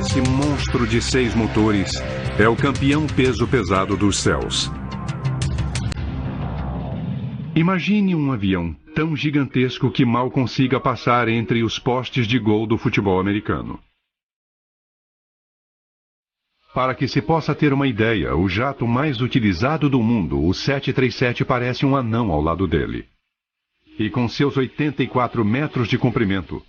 Esse monstro de 6 motores é o campeão peso pesado dos céus. Imagine um avião tão gigantesco que mal consiga passar entre os postes de gol do futebol americano. Para que se possa ter uma ideia, o jato mais utilizado do mundo, o 737, parece um anão ao lado dele. E com seus 84 metros de comprimento,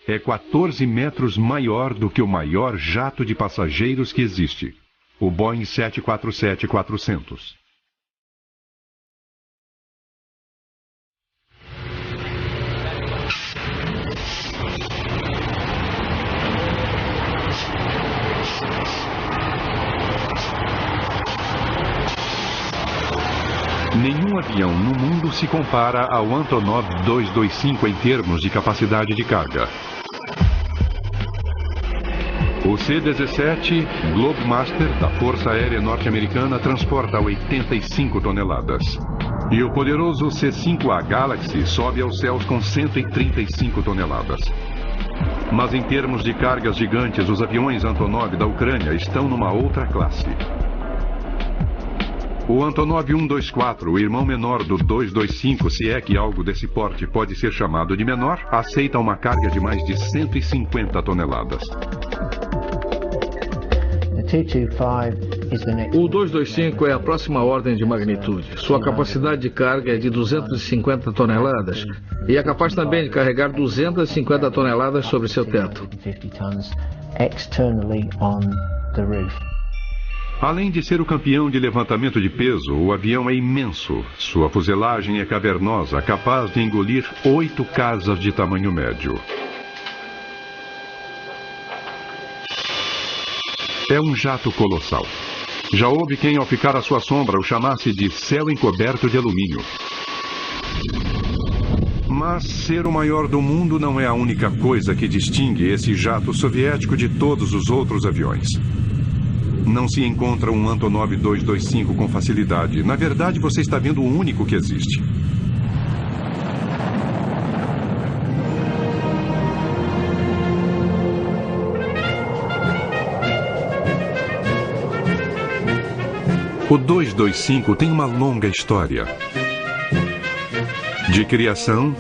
é 14 metros maior do que o maior jato de passageiros que existe, o Boeing 747-400. Nenhum avião no mundo se compara ao Antonov 225 em termos de capacidade de carga. O C-17 Globemaster da Força Aérea Norte-Americana transporta 85 toneladas. E o poderoso C-5A Galaxy sobe aos céus com 135 toneladas. Mas em termos de cargas gigantes, os aviões Antonov da Ucrânia estão numa outra classe. O Antonov 124, o irmão menor do 225, se é que algo desse porte pode ser chamado de menor, aceita uma carga de mais de 150 toneladas. O 225 é a próxima ordem de magnitude. Sua capacidade de carga é de 250 toneladas e é capaz também de carregar 250 toneladas sobre seu teto. Além de ser o campeão de levantamento de peso, o avião é imenso. Sua fuselagem é cavernosa, capaz de engolir 8 casas de tamanho médio. É um jato colossal. Já houve quem, ao ficar à sua sombra, o chamasse de céu encoberto de alumínio. Mas ser o maior do mundo não é a única coisa que distingue esse jato soviético de todos os outros aviões. Não se encontra um Antonov 225 com facilidade. Na verdade, você está vendo o único que existe. O 225 tem uma longa história de criação,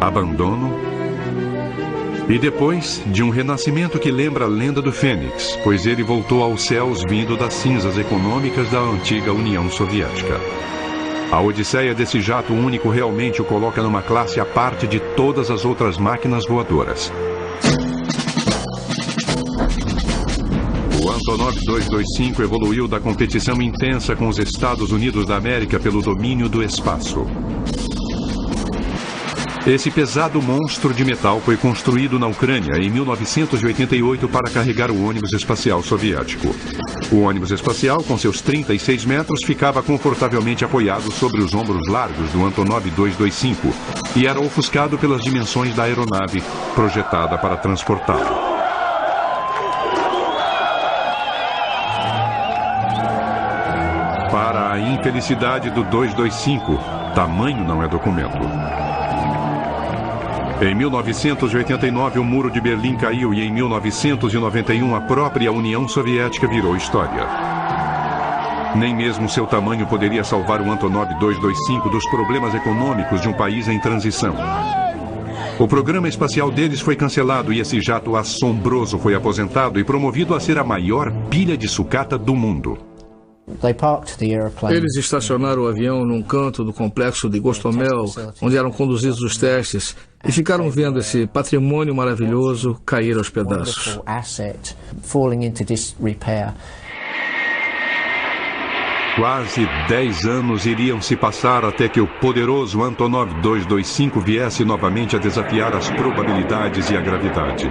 abandono e depois de um renascimento que lembra a lenda do Fênix, pois ele voltou aos céus vindo das cinzas econômicas da antiga União Soviética. A odisseia desse jato único realmente o coloca numa classe à parte de todas as outras máquinas voadoras. O Antonov 225 evoluiu da competição intensa com os Estados Unidos da América pelo domínio do espaço. Esse pesado monstro de metal foi construído na Ucrânia em 1988 para carregar o ônibus espacial soviético. O ônibus espacial, com seus 36 metros, ficava confortavelmente apoiado sobre os ombros largos do Antonov 225 e era ofuscado pelas dimensões da aeronave projetada para transportá-lo. Para a infelicidade do 225, tamanho não é documento. Em 1989, o Muro de Berlim caiu e em 1991 a própria União Soviética virou história. Nem mesmo seu tamanho poderia salvar o Antonov 225 dos problemas econômicos de um país em transição. O programa espacial deles foi cancelado e esse jato assombroso foi aposentado e promovido a ser a maior pilha de sucata do mundo. Eles estacionaram o avião num canto do complexo de Gostomel, onde eram conduzidos os testes, e ficaram vendo esse patrimônio maravilhoso cair aos pedaços. Quase 10 anos iriam se passar até que o poderoso Antonov 225 viesse novamente a desafiar as probabilidades e a gravidade.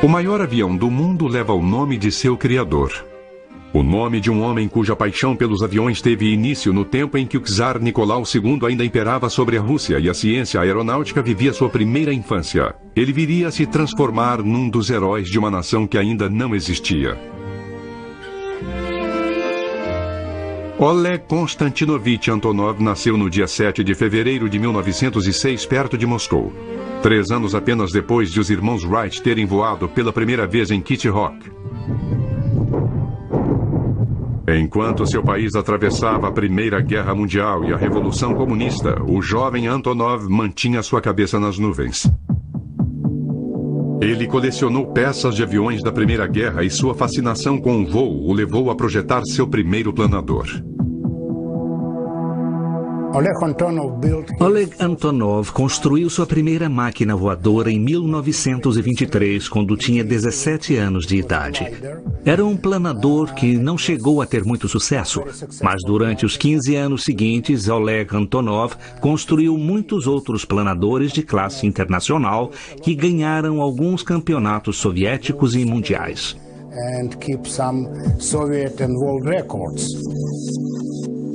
O maior avião do mundo leva o nome de seu criador, O nome de um homem cuja paixão pelos aviões teve início no tempo em que o czar Nicolau II ainda imperava sobre a Rússia e a ciência aeronáutica vivia sua primeira infância. Ele viria a se transformar num dos heróis de uma nação que ainda não existia. Oleg Konstantinovich Antonov nasceu no dia 7 de fevereiro de 1906, perto de Moscou. 3 anos apenas depois de os irmãos Wright terem voado pela primeira vez em Kitty Hawk. Enquanto seu país atravessava a Primeira Guerra Mundial e a Revolução Comunista, o jovem Antonov mantinha sua cabeça nas nuvens. Ele colecionou peças de aviões da Primeira Guerra e sua fascinação com o voo o levou a projetar seu primeiro planador. Oleg Antonov construiu sua primeira máquina voadora em 1923, quando tinha 17 anos de idade. Era um planador que não chegou a ter muito sucesso, mas durante os 15 anos seguintes, Oleg Antonov construiu muitos outros planadores de classe internacional que ganharam alguns campeonatos soviéticos e mundiais.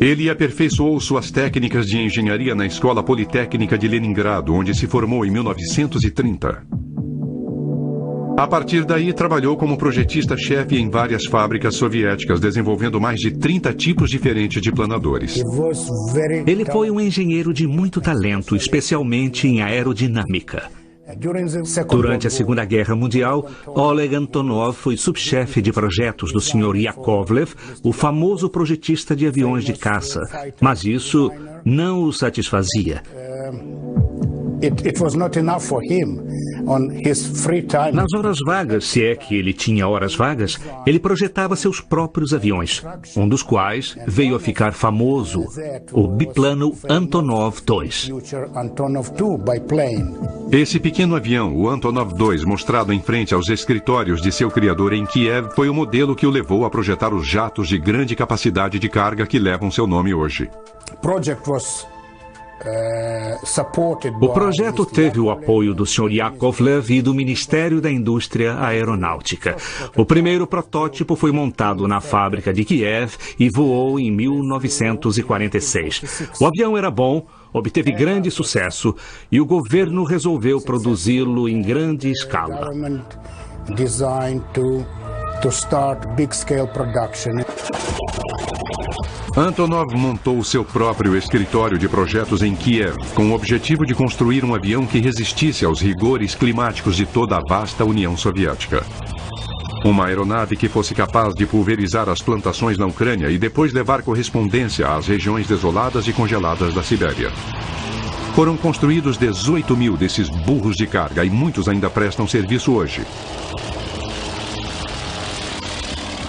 Ele aperfeiçoou suas técnicas de engenharia na Escola Politécnica de Leningrado, onde se formou em 1930. A partir daí, trabalhou como projetista-chefe em várias fábricas soviéticas, desenvolvendo mais de 30 tipos diferentes de planadores. Ele foi um engenheiro de muito talento, especialmente em aerodinâmica. Durante a Segunda Guerra Mundial, Oleg Antonov foi subchefe de projetos do Sr. Yakovlev, o famoso projetista de aviões de caça, mas isso não o satisfazia. Nas horas vagas, se é que ele tinha horas vagas, ele projetava seus próprios aviões, um dos quais veio a ficar famoso, o biplano Antonov II. Esse pequeno avião, o Antonov II, mostrado em frente aos escritórios de seu criador em Kiev, foi o modelo que o levou a projetar os jatos de grande capacidade de carga que levam seu nome hoje. O projeto teve o apoio do Sr. Yakovlev e do Ministério da Indústria Aeronáutica. O primeiro protótipo foi montado na fábrica de Kiev e voou em 1946. O avião era bom, obteve grande sucesso e o governo resolveu produzi-lo em grande escala. Antonov montou seu próprio escritório de projetos em Kiev, com o objetivo de construir um avião que resistisse aos rigores climáticos de toda a vasta União Soviética. Uma aeronave que fosse capaz de pulverizar as plantações na Ucrânia e depois levar correspondência às regiões desoladas e congeladas da Sibéria. Foram construídos 18 mil desses burros de carga e muitos ainda prestam serviço hoje.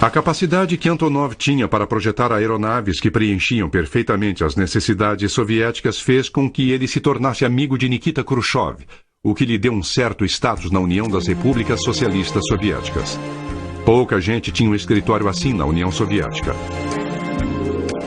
A capacidade que Antonov tinha para projetar aeronaves que preenchiam perfeitamente as necessidades soviéticas fez com que ele se tornasse amigo de Nikita Khrushchev, o que lhe deu um certo status na União das Repúblicas Socialistas Soviéticas. Pouca gente tinha um escritório assim na União Soviética.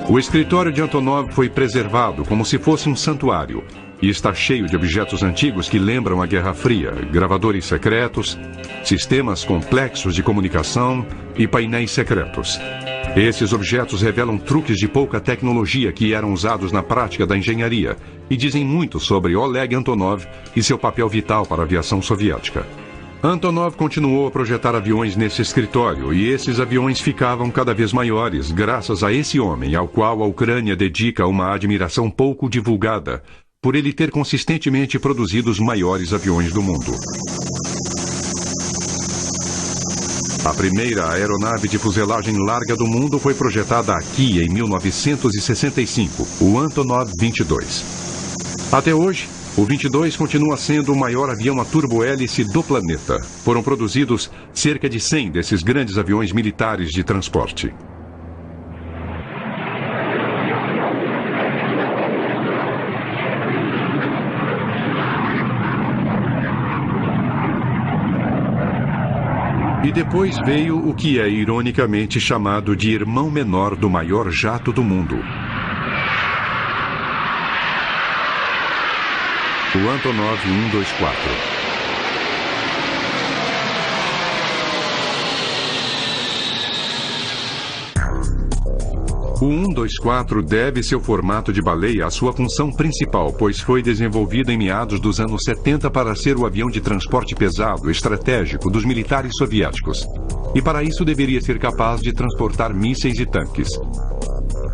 O escritório de Antonov foi preservado como se fosse um santuário e está cheio de objetos antigos que lembram a Guerra Fria, gravadores secretos, sistemas complexos de comunicação e painéis secretos. Esses objetos revelam truques de pouca tecnologia que eram usados na prática da engenharia e dizem muito sobre Oleg Antonov e seu papel vital para a aviação soviética. Antonov continuou a projetar aviões nesse escritório e esses aviões ficavam cada vez maiores graças a esse homem ao qual a Ucrânia dedica uma admiração pouco divulgada, por ele ter consistentemente produzido os maiores aviões do mundo. A primeira aeronave de fuselagem larga do mundo foi projetada aqui em 1965, o Antonov 22. Até hoje, o 22 continua sendo o maior avião a turbohélice do planeta. Foram produzidos cerca de 100 desses grandes aviões militares de transporte. E depois veio o que é ironicamente chamado de irmão menor do maior jato do mundo. O Antonov 124. O 124 deve seu formato de baleia à sua função principal, pois foi desenvolvido em meados dos anos 70 para ser o avião de transporte pesado estratégico dos militares soviéticos. E para isso deveria ser capaz de transportar mísseis e tanques.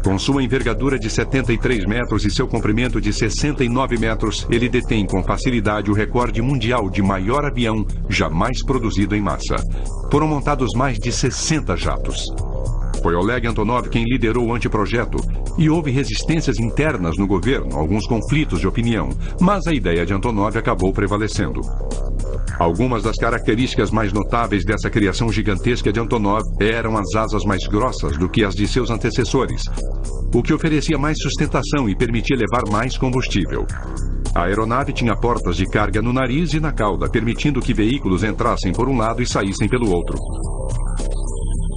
Com sua envergadura de 73 metros e seu comprimento de 69 metros, ele detém com facilidade o recorde mundial de maior avião jamais produzido em massa. Foram montados mais de 60 jatos. Foi Oleg Antonov quem liderou o anteprojeto e houve resistências internas no governo, alguns conflitos de opinião, mas a ideia de Antonov acabou prevalecendo. Algumas das características mais notáveis dessa criação gigantesca de Antonov eram as asas mais grossas do que as de seus antecessores, o que oferecia mais sustentação e permitia levar mais combustível. A aeronave tinha portas de carga no nariz e na cauda, permitindo que veículos entrassem por um lado e saíssem pelo outro.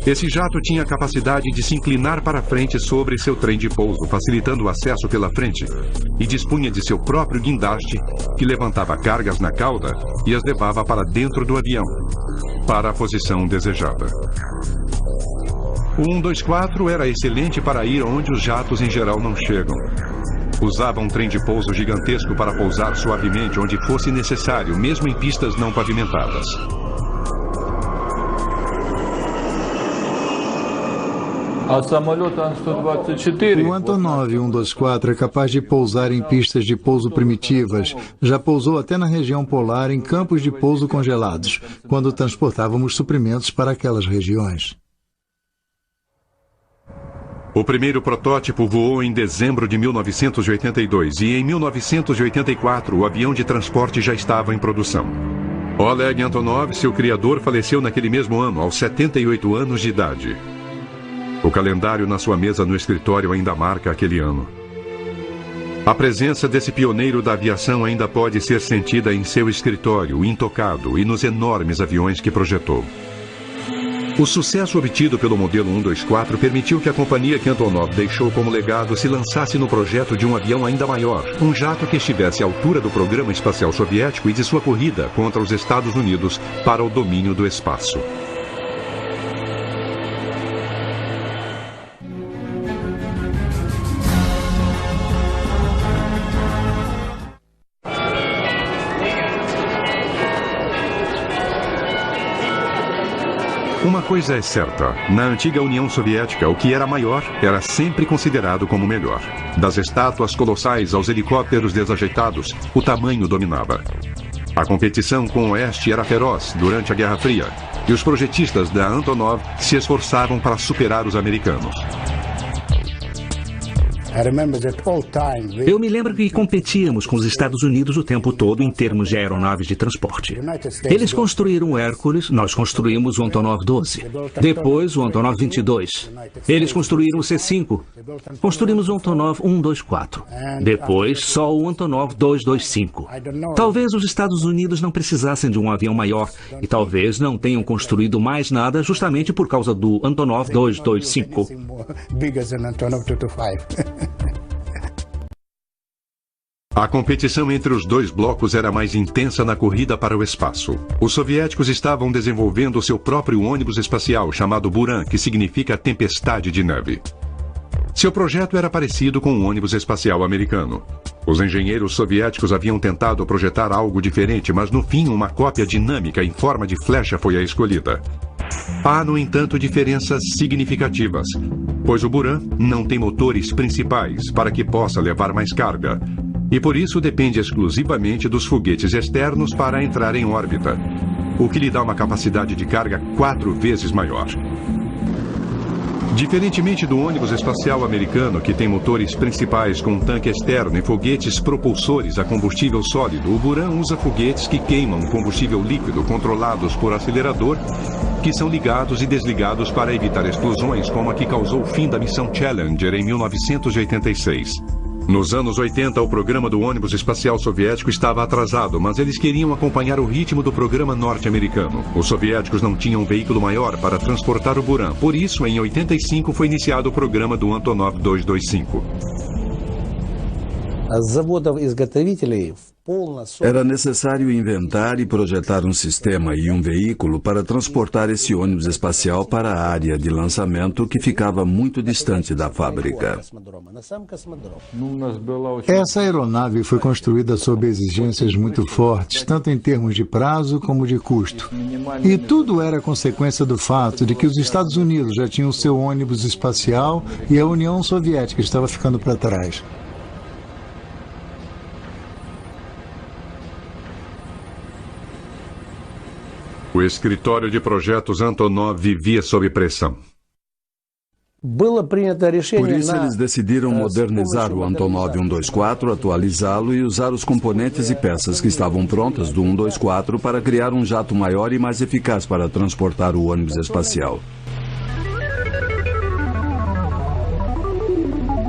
Esse jato tinha a capacidade de se inclinar para frente sobre seu trem de pouso, facilitando o acesso pela frente, e dispunha de seu próprio guindaste, que levantava cargas na cauda e as levava para dentro do avião, para a posição desejada. O 124 era excelente para ir onde os jatos em geral não chegam. Usava um trem de pouso gigantesco para pousar suavemente onde fosse necessário, mesmo em pistas não pavimentadas. O Antonov 124 é capaz de pousar em pistas de pouso primitivas. Já pousou até na região polar em campos de pouso congelados, quando transportávamos suprimentos para aquelas regiões. O primeiro protótipo voou em dezembro de 1982 e em 1984 o avião de transporte já estava em produção. Oleg Antonov, seu criador, faleceu naquele mesmo ano, aos 78 anos de idade. O calendário na sua mesa no escritório ainda marca aquele ano. A presença desse pioneiro da aviação ainda pode ser sentida em seu escritório, intocado, e nos enormes aviões que projetou. O sucesso obtido pelo modelo 124 permitiu que a companhia que Antonov deixou como legado se lançasse no projeto de um avião ainda maior, um jato que estivesse à altura do programa espacial soviético e de sua corrida contra os Estados Unidos para o domínio do espaço. Uma coisa é certa, na antiga União Soviética, o que era maior era sempre considerado como melhor. Das estátuas colossais aos helicópteros desajeitados, o tamanho dominava. A competição com o Oeste era feroz durante a Guerra Fria, e os projetistas da Antonov se esforçavam para superar os americanos. Eu me lembro que competíamos com os Estados Unidos o tempo todo em termos de aeronaves de transporte. Eles construíram o Hércules, nós construímos o Antonov 12. Depois o Antonov 22. Eles construíram o C-5. Construímos o Antonov 124. Depois só o Antonov 225. Talvez os Estados Unidos não precisassem de um avião maior e talvez não tenham construído mais nada justamente por causa do Antonov 225. A competição entre os dois blocos era mais intensa na corrida para o espaço. Os soviéticos estavam desenvolvendo seu próprio ônibus espacial chamado Buran, que significa tempestade de neve. Seu projeto era parecido com o ônibus espacial americano. Os engenheiros soviéticos haviam tentado projetar algo diferente, mas no fim uma cópia dinâmica em forma de flecha foi a escolhida. Há, no entanto, diferenças significativas, pois o Buran não tem motores principais para que possa levar mais carga, e por isso depende exclusivamente dos foguetes externos para entrar em órbita, o que lhe dá uma capacidade de carga 4 vezes maior. Diferentemente do ônibus espacial americano, que tem motores principais com um tanque externo e foguetes propulsores a combustível sólido, o Buran usa foguetes que queimam combustível líquido controlados por acelerador, que são ligados e desligados para evitar explosões, como a que causou o fim da missão Challenger em 1986. Nos anos 80, o programa do ônibus espacial soviético estava atrasado, mas eles queriam acompanhar o ritmo do programa norte-americano. Os soviéticos não tinham um veículo maior para transportar o Buran, por isso, em 85, foi iniciado o programa do Antonov 225. Era necessário inventar e projetar um sistema e um veículo para transportar esse ônibus espacial para a área de lançamento que ficava muito distante da fábrica. Essa aeronave foi construída sob exigências muito fortes, tanto em termos de prazo como de custo. E tudo era consequência do fato de que os Estados Unidos já tinham seu ônibus espacial e a União Soviética estava ficando para trás. O escritório de projetos Antonov vivia sob pressão. Por isso, eles decidiram modernizar o Antonov 124, atualizá-lo e usar os componentes e peças que estavam prontas do 124 para criar um jato maior e mais eficaz para transportar o ônibus espacial.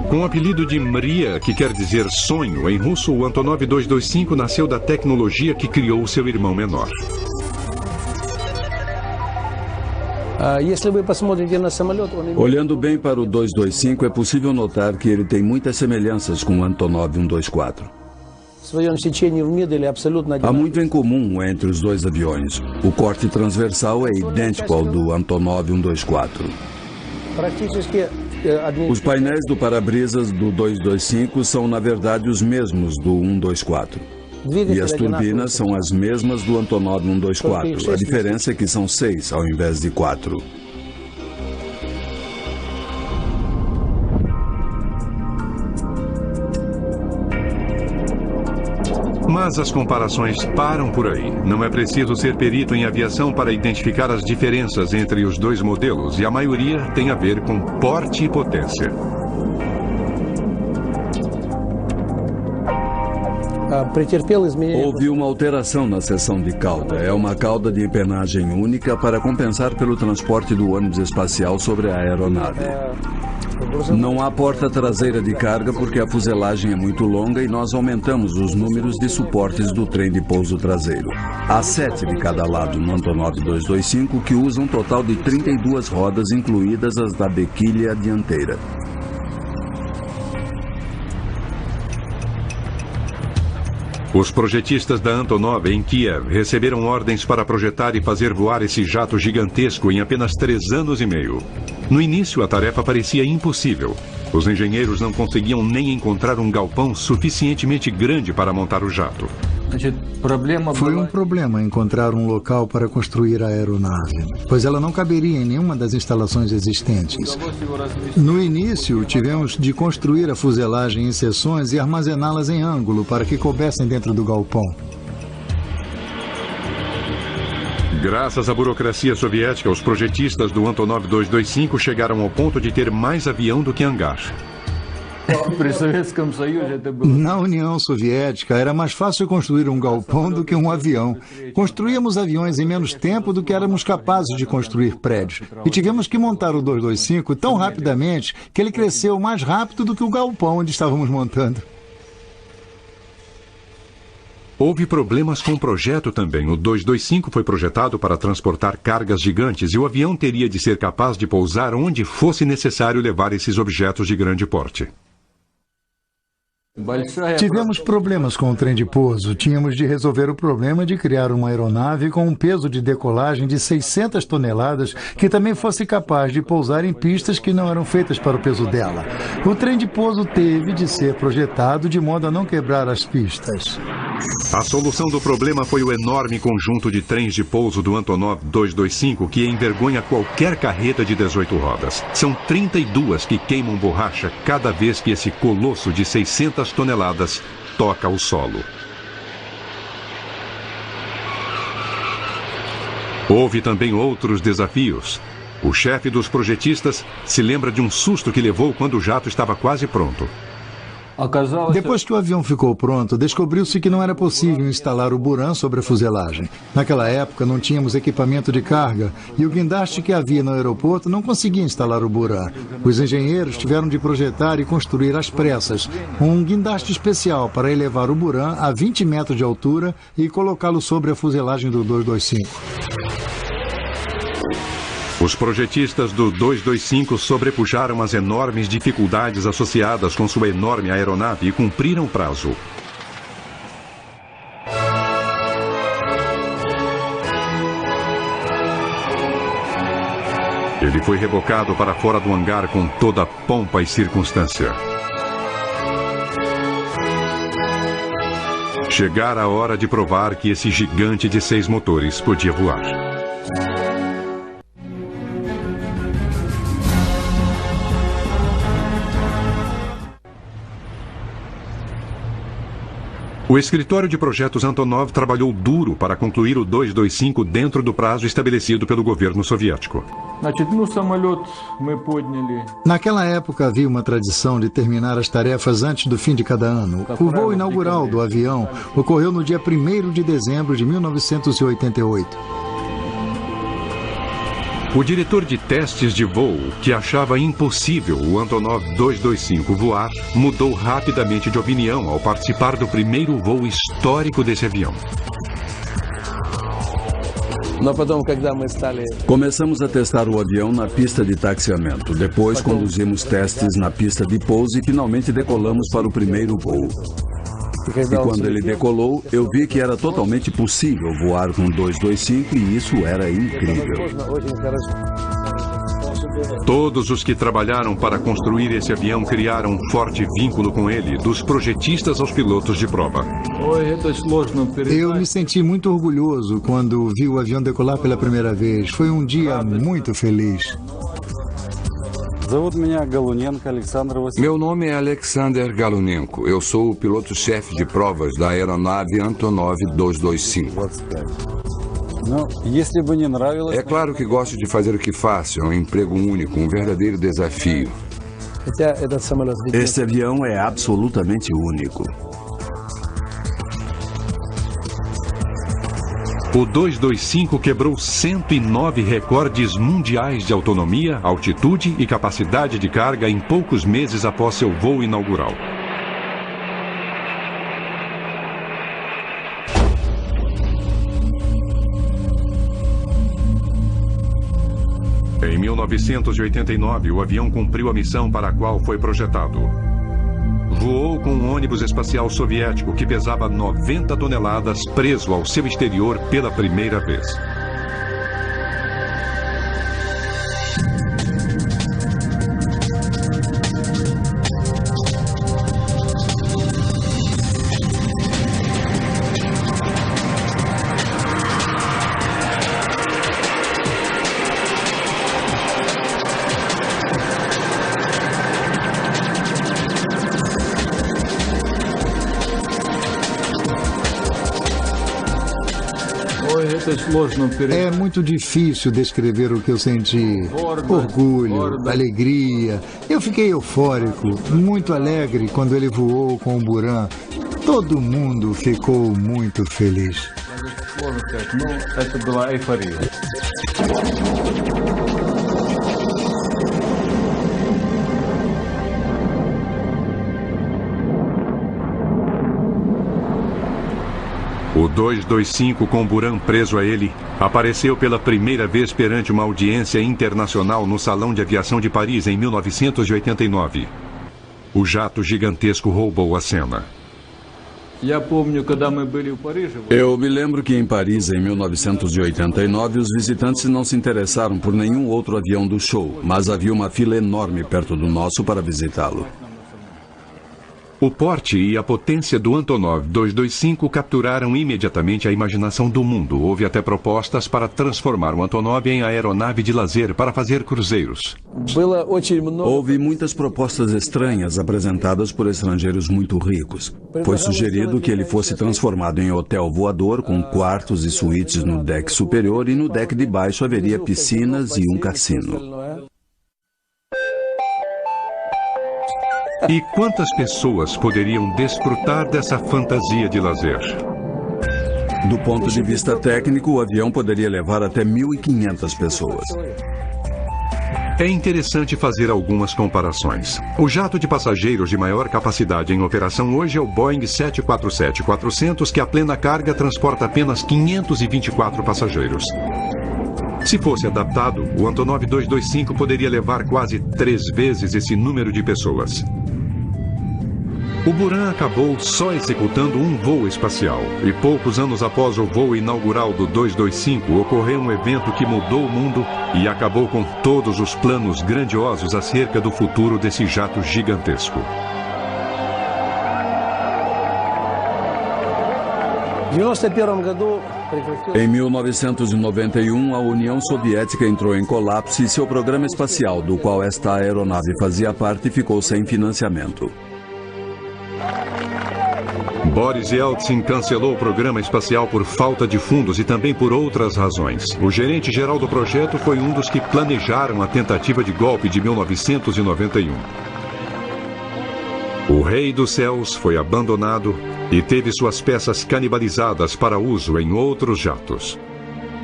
Com o apelido de Mria, que quer dizer sonho, em russo, o Antonov 225 nasceu da tecnologia que criou seu irmão menor. Olhando bem para o 225, é possível notar que ele tem muitas semelhanças com o Antonov 124. Há muito em comum entre os dois aviões. O corte transversal é idêntico ao do Antonov 124. Os painéis do para-brisas do 225 são, na verdade, os mesmos do 124. E as turbinas são as mesmas do Antonov 124. A diferença é que são 6 ao invés de 4. Mas as comparações param por aí. Não é preciso ser perito em aviação para identificar as diferenças entre os dois modelos, e a maioria tem a ver com porte e potência. Houve uma alteração na seção de cauda. É uma cauda de empenagem única para compensar pelo transporte do ônibus espacial sobre a aeronave. Não há porta traseira de carga porque a fuselagem é muito longa e nós aumentamos os números de suportes do trem de pouso traseiro. Há 7 de cada lado no Antonov 225, que usa um total de 32 rodas, incluídas as da bequilha dianteira. Os projetistas da Antonov em Kiev receberam ordens para projetar e fazer voar esse jato gigantesco em apenas 3 anos e meio. No início, a tarefa parecia impossível. Os engenheiros não conseguiam nem encontrar um galpão suficientemente grande para montar o jato. Foi um problema encontrar um local para construir a aeronave, pois ela não caberia em nenhuma das instalações existentes. No início, tivemos de construir a fuselagem em seções e armazená-las em ângulo para que coubessem dentro do galpão. Graças à burocracia soviética, os projetistas do Antonov 225 chegaram ao ponto de ter mais avião do que hangar. Na União Soviética, era mais fácil construir um galpão do que um avião. Construíamos aviões em menos tempo do que éramos capazes de construir prédios. E tivemos que montar o 225 tão rapidamente que ele cresceu mais rápido do que o galpão onde estávamos montando. Houve problemas com o projeto também. O 225 foi projetado para transportar cargas gigantes e o avião teria de ser capaz de pousar onde fosse necessário levar esses objetos de grande porte. Tivemos problemas com o trem de pouso. Tínhamos de resolver o problema de criar uma aeronave com um peso de decolagem de 600 toneladas que também fosse capaz de pousar em pistas que não eram feitas para o peso dela. O trem de pouso teve de ser projetado de modo a não quebrar as pistas. A solução do problema foi o enorme conjunto de trens de pouso do Antonov 225, que envergonha qualquer carreta de 18 rodas. São 32 que queimam borracha cada vez que esse colosso de 600 toneladas toca o solo. Houve também outros desafios. O chefe dos projetistas se lembra de um susto que levou quando o jato estava quase pronto. Depois que o avião ficou pronto, descobriu-se que não era possível instalar o buran sobre a fuselagem. Naquela época não tínhamos equipamento de carga e o guindaste que havia no aeroporto não conseguia instalar o buran. Os engenheiros tiveram de projetar e construir às pressas um guindaste especial para elevar o buran a 20 metros de altura e colocá-lo sobre a fuselagem do 225. Os projetistas do 225 sobrepujaram as enormes dificuldades associadas com sua enorme aeronave e cumpriram o prazo. Ele foi rebocado para fora do hangar com toda a pompa e circunstância. Chegara a hora de provar que esse gigante de 6 motores podia voar. O escritório de projetos Antonov trabalhou duro para concluir o 225 dentro do prazo estabelecido pelo governo soviético. Naquela época havia uma tradição de terminar as tarefas antes do fim de cada ano. O voo inaugural do avião ocorreu no dia 1º de dezembro de 1988. O diretor de testes de voo, que achava impossível o Antonov 225 voar, mudou rapidamente de opinião ao participar do primeiro voo histórico desse avião. Começamos a testar o avião na pista de taxiamento. Depois conduzimos testes na pista de pouso e finalmente decolamos para o primeiro voo. E quando ele decolou, eu vi que era totalmente possível voar com 225 e isso era incrível. Todos os que trabalharam para construir esse avião criaram um forte vínculo com ele, dos projetistas aos pilotos de prova. Eu me senti muito orgulhoso quando vi o avião decolar pela primeira vez. Foi um dia muito feliz. Meu nome é Alexander Galunenko. Eu sou o piloto-chefe de provas da aeronave Antonov 225. É claro que gosto de fazer o que faço. É um emprego único, um verdadeiro desafio. Este avião é absolutamente único. O 225 quebrou 109 recordes mundiais de autonomia, altitude e capacidade de carga em poucos meses após seu voo inaugural. Em 1989, o avião cumpriu a missão para a qual foi projetado. Voou com um ônibus espacial soviético que pesava 90 toneladas preso ao seu exterior pela primeira vez. É muito difícil descrever o que eu senti. Orgulho, alegria. Eu fiquei eufórico, muito alegre quando ele voou com o Buran. Todo mundo ficou muito feliz. O 225, com Buran preso a ele, apareceu pela primeira vez perante uma audiência internacional no Salão de Aviação de Paris em 1989. O jato gigantesco roubou a cena. Eu me lembro que em Paris, em 1989, os visitantes não se interessaram por nenhum outro avião do show, mas havia uma fila enorme perto do nosso para visitá-lo. O porte e a potência do Antonov 225 capturaram imediatamente a imaginação do mundo. Houve até propostas para transformar o Antonov em aeronave de lazer para fazer cruzeiros. Houve muitas propostas estranhas apresentadas por estrangeiros muito ricos. Foi sugerido que ele fosse transformado em hotel voador com quartos e suítes no deck superior e no deck de baixo haveria piscinas e um cassino. E quantas pessoas poderiam desfrutar dessa fantasia de lazer? Do ponto de vista técnico, o avião poderia levar até 1.500 pessoas. É interessante fazer algumas comparações. O jato de passageiros de maior capacidade em operação hoje é o Boeing 747-400, que a plena carga transporta apenas 524 passageiros. Se fosse adaptado, o Antonov 225 poderia levar quase 3 vezes esse número de pessoas. O Buran acabou só executando um voo espacial. E poucos anos após o voo inaugural do 225, ocorreu um evento que mudou o mundo e acabou com todos os planos grandiosos acerca do futuro desse jato gigantesco. Em 1991, a União Soviética entrou em colapso e seu programa espacial, do qual esta aeronave fazia parte, ficou sem financiamento. Boris Yeltsin cancelou o programa espacial por falta de fundos e também por outras razões. O gerente-geral do projeto foi um dos que planejaram a tentativa de golpe de 1991. O Rei dos Céus foi abandonado e teve suas peças canibalizadas para uso em outros jatos.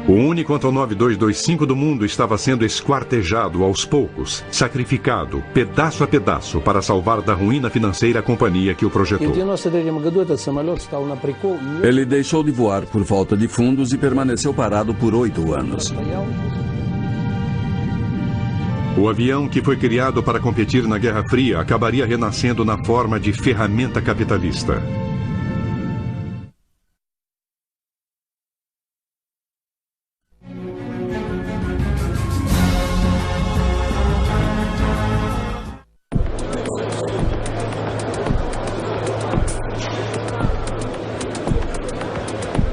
O único Antonov 225 do mundo estava sendo esquartejado aos poucos, sacrificado, pedaço a pedaço, para salvar da ruína financeira a companhia que o projetou. Ele deixou de voar por falta de fundos e permaneceu parado por 8 anos. O avião que foi criado para competir na Guerra Fria acabaria renascendo na forma de ferramenta capitalista.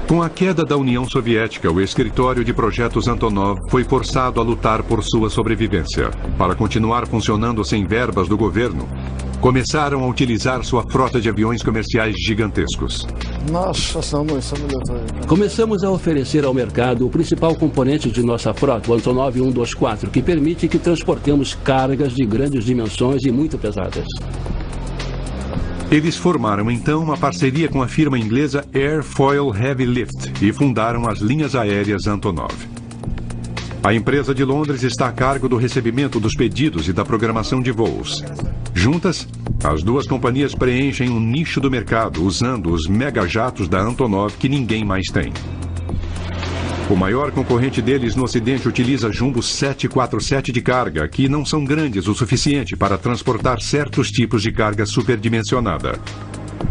Com a queda da União Soviética, o escritório de projetos Antonov foi forçado a lutar por sua sobrevivência. Para continuar funcionando sem verbas do governo, começaram a utilizar sua frota de aviões comerciais gigantescos. Começamos a oferecer ao mercado o principal componente de nossa frota, o Antonov 124, que permite que transportemos cargas de grandes dimensões e muito pesadas. Eles formaram então uma parceria com a firma inglesa Airfoil Heavy Lift e fundaram as linhas aéreas Antonov. A empresa de Londres está a cargo do recebimento dos pedidos e da programação de voos. Juntas, as duas companhias preenchem um nicho do mercado usando os megajatos da Antonov que ninguém mais tem. O maior concorrente deles no Ocidente utiliza Jumbo 747 de carga, que não são grandes o suficiente para transportar certos tipos de carga superdimensionada.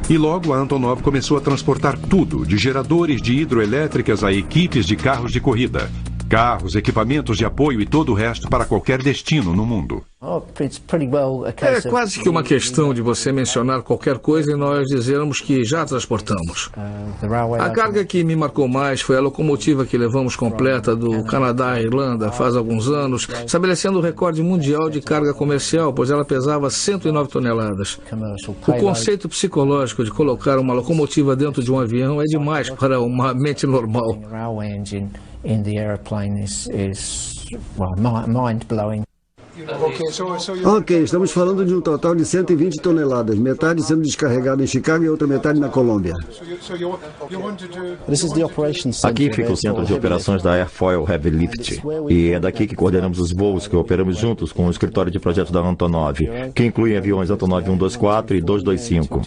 E logo a Antonov começou a transportar tudo, de geradores de hidroelétricas a equipes de carros de corrida, carros, equipamentos de apoio e todo o resto para qualquer destino no mundo. É quase que uma questão de você mencionar qualquer coisa e nós dizermos que já transportamos. A carga que me marcou mais foi a locomotiva que levamos completa do Canadá à Irlanda faz alguns anos, estabelecendo o recorde mundial de carga comercial, pois ela pesava 109 toneladas. O conceito psicológico de colocar uma locomotiva dentro de um avião é demais para uma mente normal. Ok, estamos falando de um total de 120 toneladas, metade sendo descarregada em Chicago e outra metade na Colômbia. Aqui fica o centro de operações da Airfoil Heavy Lift, e é daqui que coordenamos os voos que operamos juntos com o escritório de projetos da Antonov, que incluem aviões Antonov 124 e 225.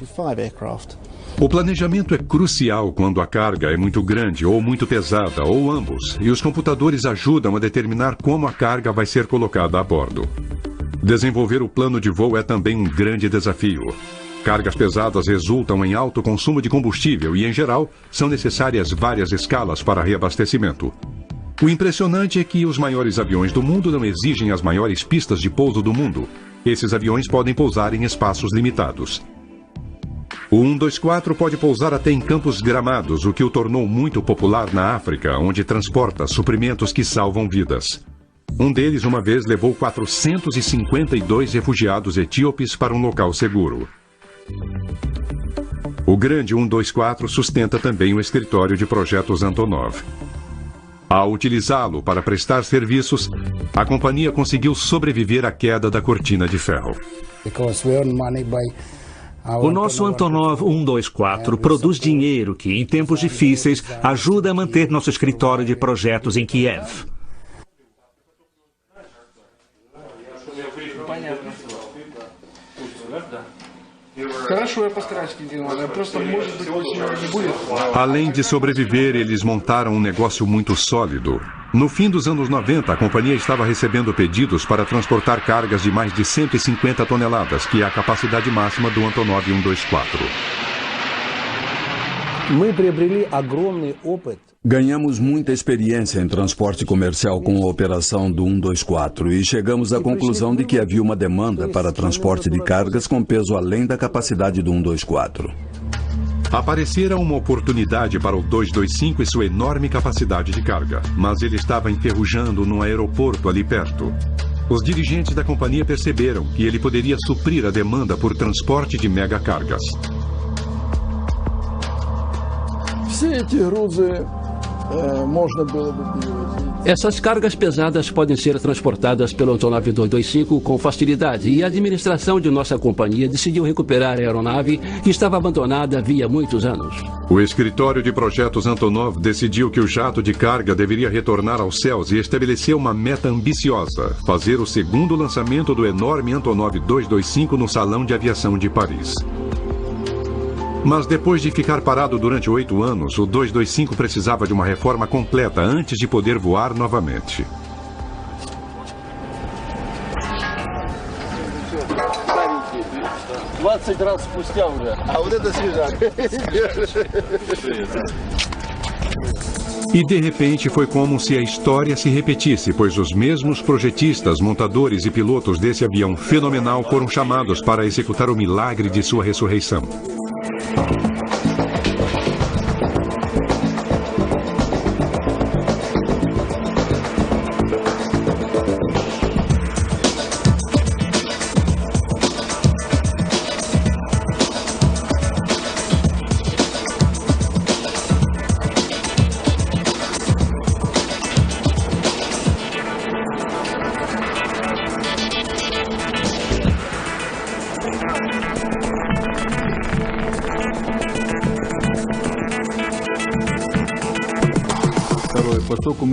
O planejamento é crucial quando a carga é muito grande ou muito pesada, ou ambos, e os computadores ajudam a determinar como a carga vai ser colocada a bordo. Desenvolver o plano de voo é também um grande desafio. Cargas pesadas resultam em alto consumo de combustível e, em geral, são necessárias várias escalas para reabastecimento. O impressionante é que os maiores aviões do mundo não exigem as maiores pistas de pouso do mundo. Esses aviões podem pousar em espaços limitados. O 124 pode pousar até em campos gramados, o que o tornou muito popular na África, onde transporta suprimentos que salvam vidas. Um deles, uma vez, levou 452 refugiados etíopes para um local seguro. O grande 124 sustenta também o escritório de projetos Antonov. Ao utilizá-lo para prestar serviços, a companhia conseguiu sobreviver à queda da cortina de ferro. O nosso Antonov 124 produz dinheiro que, em tempos difíceis, ajuda a manter nosso escritório de projetos em Kiev. Além de sobreviver, eles montaram um negócio muito sólido. No fim dos anos 90, a companhia estava recebendo pedidos para transportar cargas de mais de 150 toneladas, que é a capacidade máxima do Antonov 124. Ganhamos muita experiência em transporte comercial com a operação do 124 e chegamos à conclusão de que havia uma demanda para transporte de cargas com peso além da capacidade do 124. Aparecera uma oportunidade para o 225 e sua enorme capacidade de carga, mas ele estava enferrujando num aeroporto ali perto. Os dirigentes da companhia perceberam que ele poderia suprir a demanda por transporte de megacargas. Essas cargas pesadas podem ser transportadas pelo Antonov 225 com facilidade e a administração de nossa companhia decidiu recuperar a aeronave que estava abandonada havia muitos anos. O escritório de projetos Antonov decidiu que o jato de carga deveria retornar aos céus e estabeleceu uma meta ambiciosa: fazer o segundo lançamento do enorme Antonov 225 no Salão de Aviação de Paris. Mas depois de ficar parado durante 8 anos, o 225 precisava de uma reforma completa antes de poder voar novamente. E de repente foi como se a história se repetisse, pois os mesmos projetistas, montadores e pilotos desse avião fenomenal foram chamados para executar o milagre de sua ressurreição.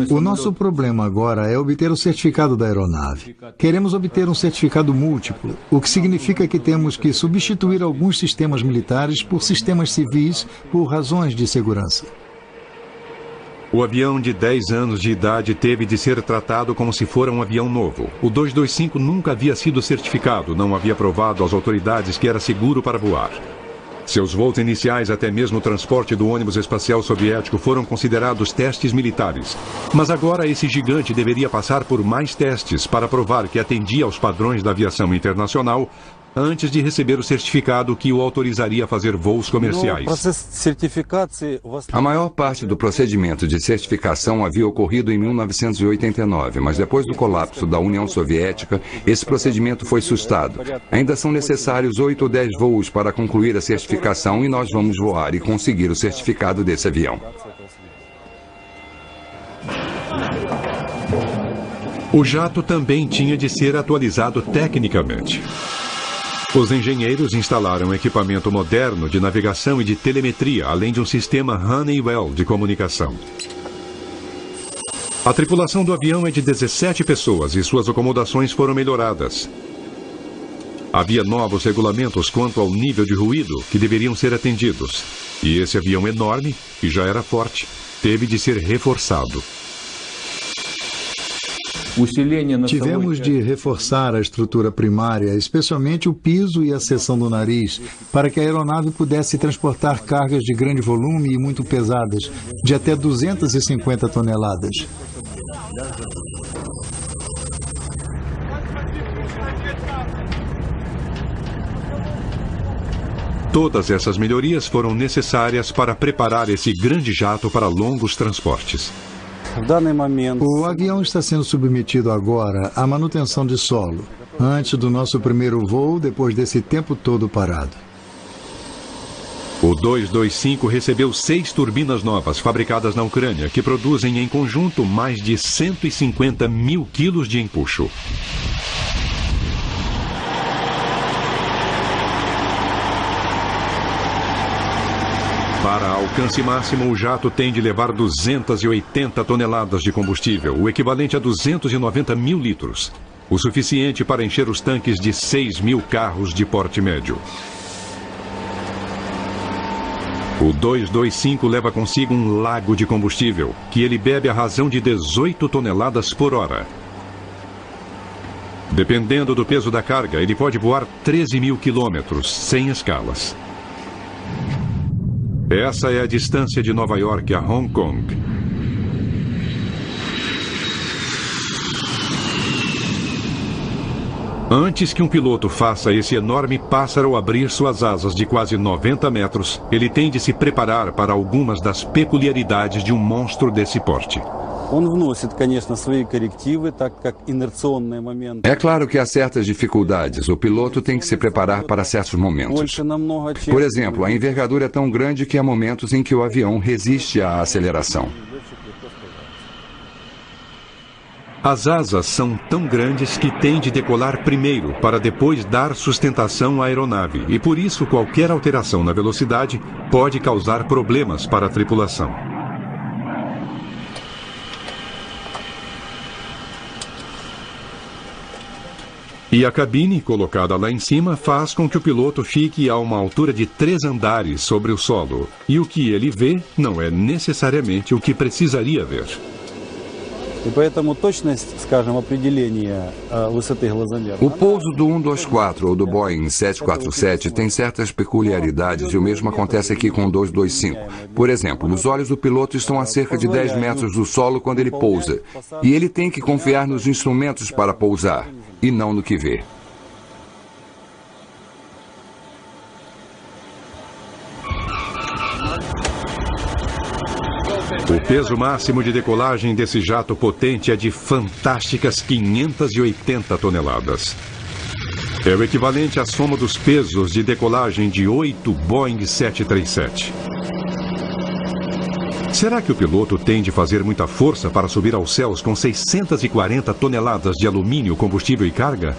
O nosso problema agora é obter o certificado da aeronave. Queremos obter um certificado múltiplo, o que significa que temos que substituir alguns sistemas militares por sistemas civis por razões de segurança. O avião de 10 anos de idade teve de ser tratado como se fora um avião novo. O 225 nunca havia sido certificado, não havia provado às autoridades que era seguro para voar. Seus voos iniciais, até mesmo o transporte do ônibus espacial soviético, foram considerados testes militares. Mas agora esse gigante deveria passar por mais testes para provar que atendia aos padrões da aviação internacional antes de receber o certificado que o autorizaria a fazer voos comerciais. A maior parte do procedimento de certificação havia ocorrido em 1989, mas depois do colapso da União Soviética, esse procedimento foi sustado. Ainda são necessários 8 ou 10 voos para concluir a certificação e nós vamos voar e conseguir o certificado desse avião. O jato também tinha de ser atualizado tecnicamente. Os engenheiros instalaram equipamento moderno de navegação e de telemetria, além de um sistema Honeywell de comunicação. A tripulação do avião é de 17 pessoas e suas acomodações foram melhoradas. Havia novos regulamentos quanto ao nível de ruído que deveriam ser atendidos. E esse avião enorme, que já era forte, teve de ser reforçado. Tivemos de reforçar a estrutura primária, especialmente o piso e a seção do nariz, para que a aeronave pudesse transportar cargas de grande volume e muito pesadas, de até 250 toneladas. Todas essas melhorias foram necessárias para preparar esse grande jato para longos transportes. O avião está sendo submetido agora à manutenção de solo, antes do nosso primeiro voo, depois desse tempo todo parado. O 225 recebeu 6 turbinas novas, fabricadas na Ucrânia, que produzem em conjunto mais de 150 mil quilos de empuxo. Para alcance máximo, o jato tem de levar 280 toneladas de combustível, o equivalente a 290 mil litros, o suficiente para encher os tanques de 6 mil carros de porte médio. O 225 leva consigo um lago de combustível, que ele bebe à razão de 18 toneladas por hora. Dependendo do peso da carga, ele pode voar 13.000 quilômetros, sem escalas. Essa é a distância de Nova York a Hong Kong. Antes que um piloto faça esse enorme pássaro abrir suas asas de quase 90 metros, ele tem de se preparar para algumas das peculiaridades de um monstro desse porte. É claro que há certas dificuldades. O piloto tem que se preparar para certos momentos. Por exemplo, a envergadura é tão grande que há momentos em que o avião resiste à aceleração. As asas são tão grandes que tem de decolar primeiro para depois dar sustentação à aeronave, e por isso qualquer alteração na velocidade pode causar problemas para a tripulação. E a cabine, colocada lá em cima, faz com que o piloto fique a uma altura de 3 andares sobre o solo. E o que ele vê não é necessariamente o que precisaria ver. O pouso do 124 ou do Boeing 747 tem certas peculiaridades e o mesmo acontece aqui com o 225. Por exemplo, os olhos do piloto estão a cerca de 10 metros do solo quando ele pousa, e ele tem que confiar nos instrumentos para pousar, e não no que vê. O peso máximo de decolagem desse jato potente é de fantásticas 580 toneladas. É o equivalente à soma dos pesos de decolagem de 8 Boeing 737. Será que o piloto tem de fazer muita força para subir aos céus com 640 toneladas de alumínio, combustível e carga?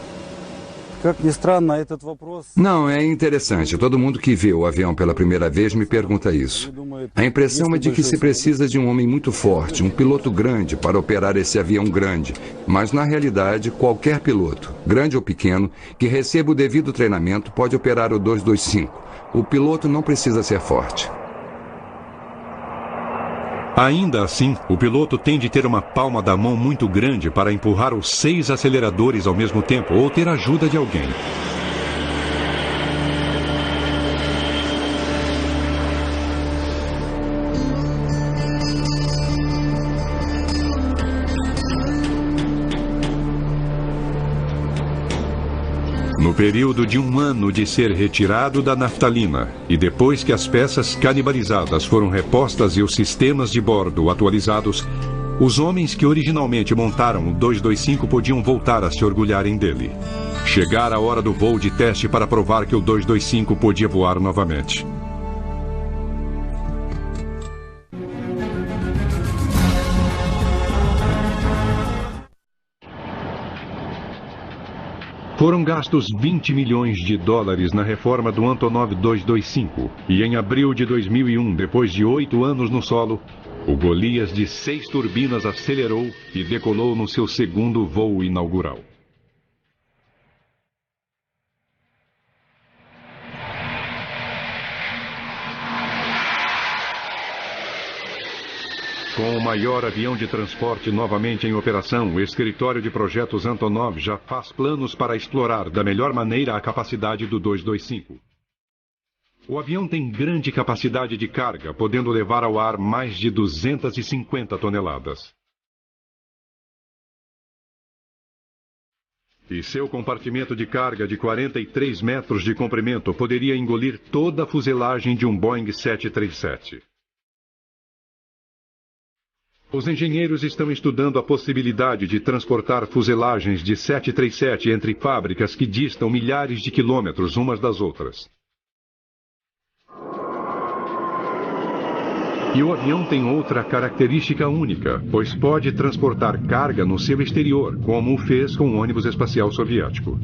Não, é interessante. Todo mundo que vê o avião pela primeira vez me pergunta isso. A impressão é de que se precisa de um homem muito forte, um piloto grande para operar esse avião grande. Mas, na realidade, qualquer piloto, grande ou pequeno, que receba o devido treinamento pode operar o 225. O piloto não precisa ser forte. Ainda assim, o piloto tem de ter uma palma da mão muito grande para empurrar os 6 aceleradores ao mesmo tempo ou ter ajuda de alguém. No período de 1 ano de ser retirado da naftalina e depois que as peças canibalizadas foram repostas e os sistemas de bordo atualizados, os homens que originalmente montaram o 225 podiam voltar a se orgulharem dele. Chegara a hora do voo de teste para provar que o 225 podia voar novamente. Foram gastos 20 milhões de dólares na reforma do Antonov 225 e em abril de 2001, depois de 8 anos no solo, o Golias de 6 turbinas acelerou e decolou no seu segundo voo inaugural. Com o maior avião de transporte novamente em operação, o escritório de projetos Antonov já faz planos para explorar da melhor maneira a capacidade do 225. O avião tem grande capacidade de carga, podendo levar ao ar mais de 250 toneladas. E seu compartimento de carga de 43 metros de comprimento poderia engolir toda a fuselagem de um Boeing 737. Os engenheiros estão estudando a possibilidade de transportar fuselagens de 737 entre fábricas que distam milhares de quilômetros umas das outras. E o avião tem outra característica única, pois pode transportar carga no seu exterior, como o fez com o ônibus espacial soviético.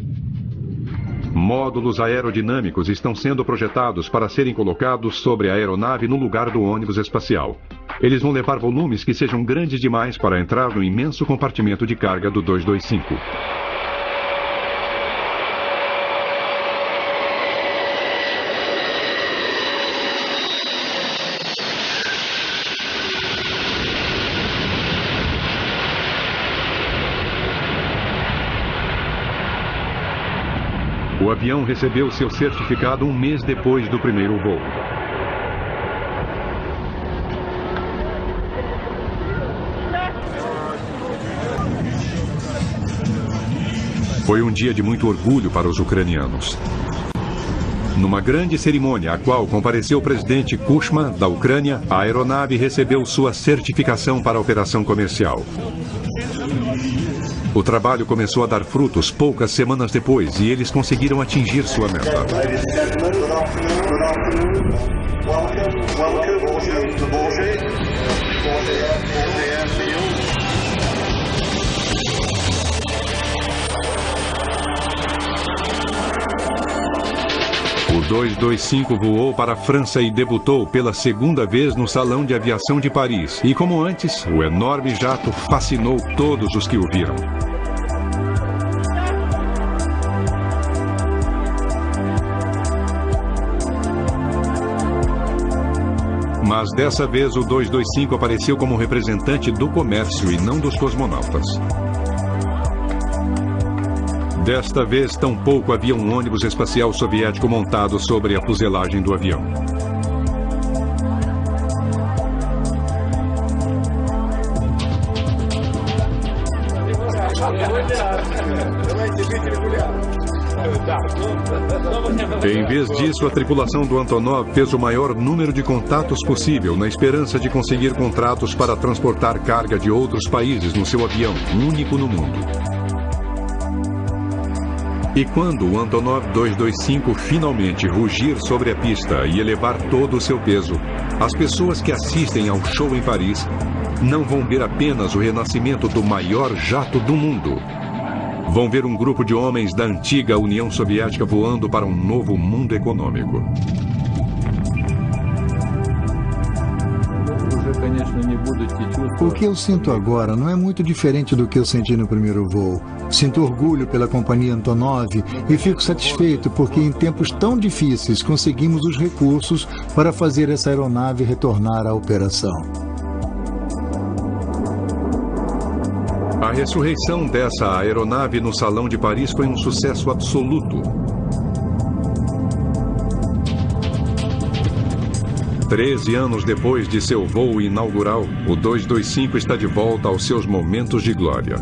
Módulos aerodinâmicos estão sendo projetados para serem colocados sobre a aeronave no lugar do ônibus espacial. Eles vão levar volumes que sejam grandes demais para entrar no imenso compartimento de carga do 225. O avião recebeu seu certificado um mês depois do primeiro voo. Foi um dia de muito orgulho para os ucranianos. Numa grande cerimônia, à qual compareceu o presidente Kuchma, da Ucrânia, a aeronave recebeu sua certificação para a operação comercial. O trabalho começou a dar frutos poucas semanas depois e eles conseguiram atingir sua meta. O 225 voou para a França e debutou pela segunda vez no Salão de Aviação de Paris. E como antes, o enorme jato fascinou todos os que o viram. Mas dessa vez o 225 apareceu como representante do comércio e não dos cosmonautas. Desta vez, tampouco havia um ônibus espacial soviético montado sobre a fuselagem do avião. Em vez disso, a tripulação do Antonov fez o maior número de contatos possível, na esperança de conseguir contratos para transportar carga de outros países no seu avião, único no mundo. E quando o Antonov 225 finalmente rugir sobre a pista e elevar todo o seu peso, as pessoas que assistem ao show em Paris não vão ver apenas o renascimento do maior jato do mundo. Vão ver um grupo de homens da antiga União Soviética voando para um novo mundo econômico. O que eu sinto agora não é muito diferente do que eu senti no primeiro voo. Sinto orgulho pela companhia Antonov e fico satisfeito porque em tempos tão difíceis conseguimos os recursos para fazer essa aeronave retornar à operação. A ressurreição dessa aeronave no Salão de Paris foi um sucesso absoluto. 13 anos depois de seu voo inaugural, o 225 está de volta aos seus momentos de glória.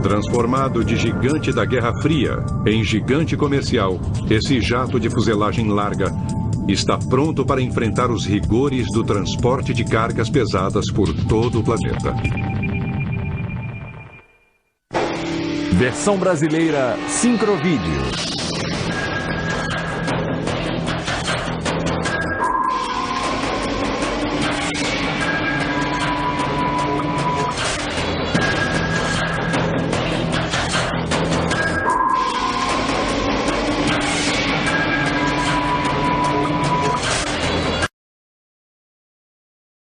Transformado de gigante da Guerra Fria em gigante comercial, esse jato de fuselagem larga está pronto para enfrentar os rigores do transporte de cargas pesadas por todo o planeta. Versão brasileira Sincrovídeo.